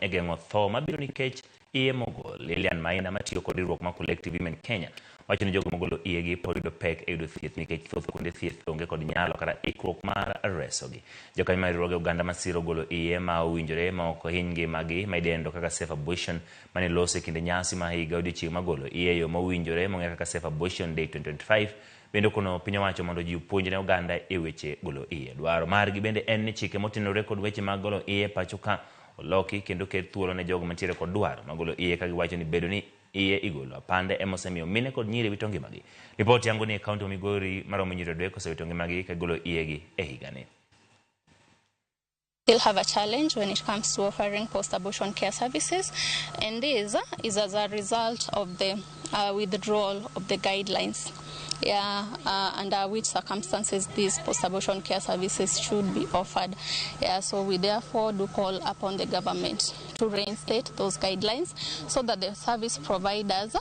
e geng'o tho mabiro nikech iye mogol. Lilian Maina matiyo kod riwruok ma Collective Women Kenya wacho ni jogo mogolo iyegi pod yudo pek e yudo thieth nikech thoth kuonde thieth onge kod nyalo kata ikruok mar resogi. Jokanyo mar riwruoge oganda masiro golo iye ma owinjore ma ok hiny ngimagi ma idendo kaka safe abortion mane lose kinde nyasi ma higa odiochieng' magolo iye yo mowinjore mong'ere kaka Safe Abortion Day 2025. Bende kono piny owacho mondo ji puonjre oganda e weche golo iye. Dwaro margi bende en ni chike motenore kod weche mag golo iye pacho ka oloki kendo ket thuolo ne jogo mantiere kod dwaro magolo iye ka giwacho ni bedo ni iye igolo apande emosemiyo mine kod nyiri wito ngimagi. Ripoti yangu ni e kaunti Migori maromo nyiri adek osewito ngimagi ka golo iyegi e higani. Still have a challenge when it comes to offering post-abortion care services, and this is as a result of the withdrawal of the guidelines. Under which circumstances these post-abortion care services should be offered. So we therefore do call upon the government to reinstate those guidelines so that the service providers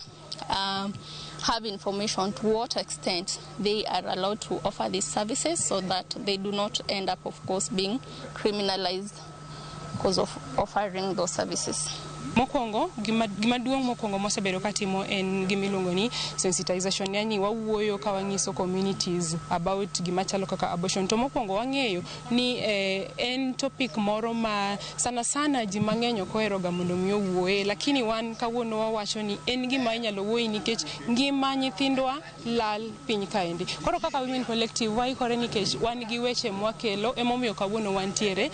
have information to what extent they are allowed to offer these services so that they do not end up, of course, being criminalized because of offering those services. Mokwongo gima duong' mokwongo mosebedo katimo en gimiluongo ni sensitization, yani wawuoyo ka wanyiso communities about gima chalo kaka abortion. To mokwongo wang'eyo ni en topic moro ma sana ji mang'eny ok ohero ga mondo mi owuoye, lakini wan kawuono wawacho ni en gima inyalo wuoyi nikech ngima nyithindwa lal piny kaendi. Koro kaka Women Collective waikore nikech wan gi weche mwakelo emomiyo kawuono wantiere